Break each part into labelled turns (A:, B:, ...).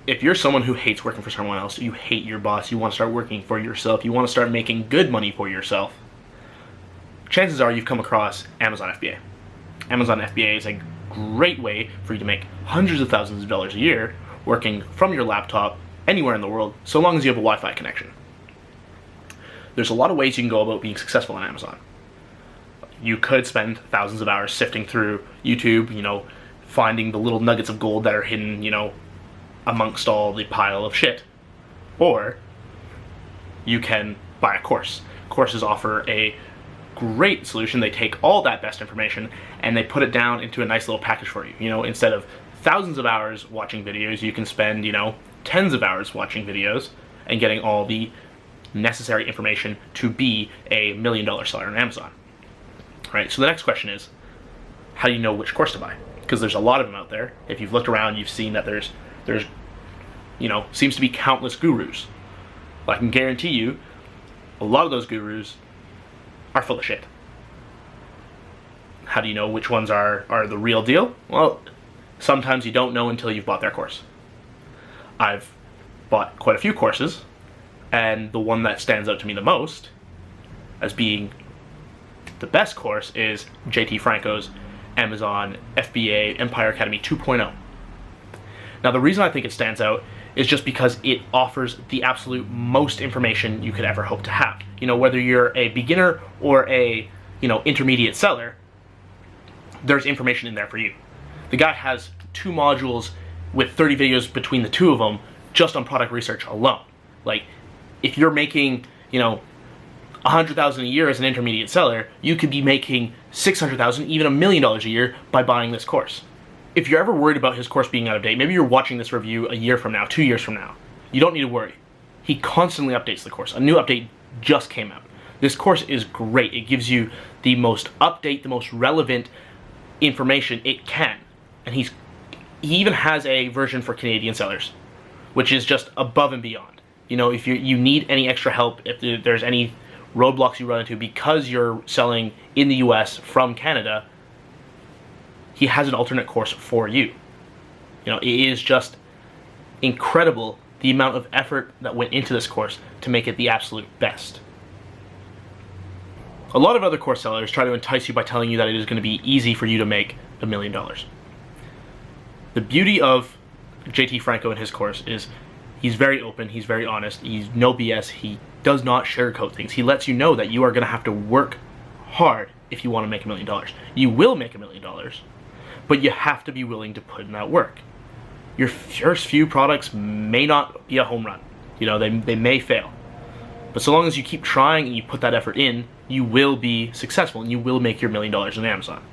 A: if you're someone who hates working for someone else, you hate your boss, you want to start working for yourself, you want to start making good money for yourself, chances are you've come across Amazon FBA. Amazon FBA is a great way for you to make hundreds of thousands of dollars a year working from your laptop anywhere in the world, so long as you have a Wi-Fi connection. There's a lot of ways you can go about being successful on Amazon. You could spend thousands of hours sifting through YouTube, finding the little nuggets of gold that are hidden, amongst all the pile of shit. Or you can buy a course. Courses offer a great solution. They take all that best information and they put it down into a nice little package for you. Instead of thousands of hours watching videos, you can spend, tens of hours watching videos and getting all the necessary information to be a $1 million seller on Amazon. Right? So the next question is, how do you know which course to buy? Because there's a lot of them out there. If you've looked around, you've seen that there's seems to be countless gurus. Well, I can guarantee you, a lot of those gurus are full of shit. How do you know which ones are the real deal? Well, sometimes you don't know until you've bought their course. I've bought quite a few courses, and the one that stands out to me the most as being the best course is JT Franco's Amazon FBA Empire Academy 2.0. Now, the reason I think it stands out is just because it offers the absolute most information you could ever hope to have. Whether you're a beginner or a, intermediate seller, there's information in there for you. The guy has 2 modules with 30 videos between the 2 of them just on product research alone. Like, if you're making, $100,000 a year as an intermediate seller, you could be making $600,000, even $1 million a year by buying this course. If you're ever worried about his course being out of date, maybe you're watching this review a year from now, 2 years from now, you don't need to worry. He constantly updates the course. A new update just came out. This course is great. It gives you the most the most relevant information it can. And he even has a version for Canadian sellers, which is just above and beyond. If you need any extra help, if there's any roadblocks you run into because you're selling in the US from Canada, he has an alternate course for you. It is just incredible the amount of effort that went into this course to make it the absolute best. A lot of other course sellers try to entice you by telling you that it is going to be easy for you to make $1 million. The beauty of JT Franco and his course is he's very open, he's very honest, he's no BS, he does not sugarcoat things. He lets you know that you are going to have to work hard if you want to make $1 million. You will make $1 million, but you have to be willing to put in that work. Your first few products may not be a home run. They may fail. But so long as you keep trying and you put that effort in, you will be successful and you will make your $1 million on Amazon.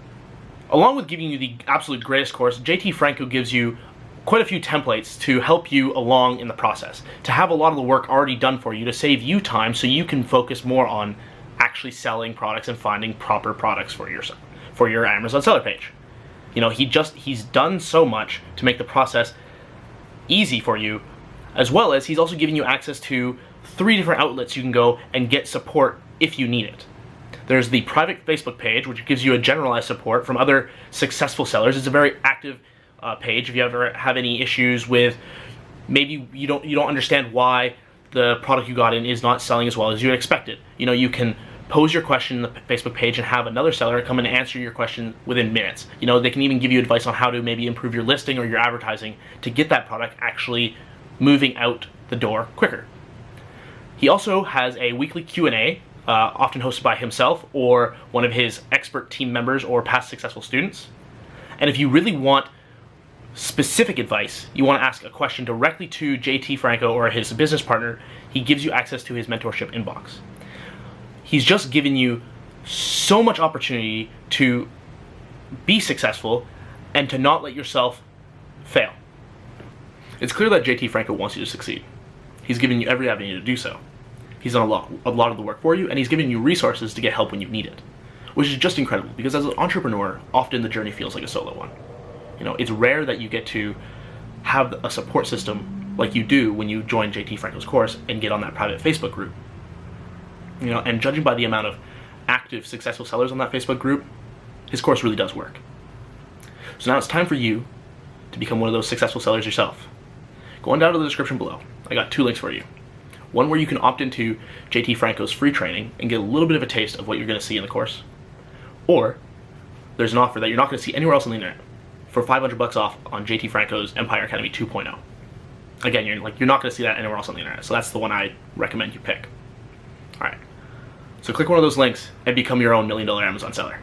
A: Along with giving you the absolute greatest course, JT Franco gives you quite a few templates to help you along in the process, to have a lot of the work already done for you, to save you time so you can focus more on actually selling products and finding proper products for your Amazon seller page. He's done so much to make the process easy for you, as well as he's also giving you access to 3 different outlets you can go and get support if you need it. There's the private Facebook page, which gives you a generalized support from other successful sellers. It's a very active page. If you ever have any issues with, maybe you don't understand why the product you got in is not selling as well as you had expected, you can pose your question in the Facebook page and have another seller come and answer your question within minutes. They can even give you advice on how to maybe improve your listing or your advertising to get that product actually moving out the door quicker. He also has a weekly Q&A, often hosted by himself or one of his expert team members or past successful students. And if you really want specific advice, you want to ask a question directly to JT Franco or his business partner, he gives you access to his mentorship inbox. He's just given you so much opportunity to be successful and to not let yourself fail. It's clear that JT Franco wants you to succeed. He's given you every avenue to do so. He's done a lot of the work for you, and he's given you resources to get help when you need it, which is just incredible, because as an entrepreneur, often the journey feels like a solo one. It's rare that you get to have a support system like you do when you join JT Franco's course and get on that private Facebook group. And judging by the amount of active, successful sellers on that Facebook group, his course really does work. So now it's time for you to become one of those successful sellers yourself. go on down to the description below. I got 2 links for you. One where you can opt into JT Franco's free training and get a little bit of a taste of what you're going to see in the course. Or there's an offer that you're not going to see anywhere else on the internet for $500 off on JT Franco's Empire Academy 2.0. Again, you're not going to see that anywhere else on the internet, so that's the one I recommend you pick. All right, so click one of those links and become your own $1 million Amazon seller.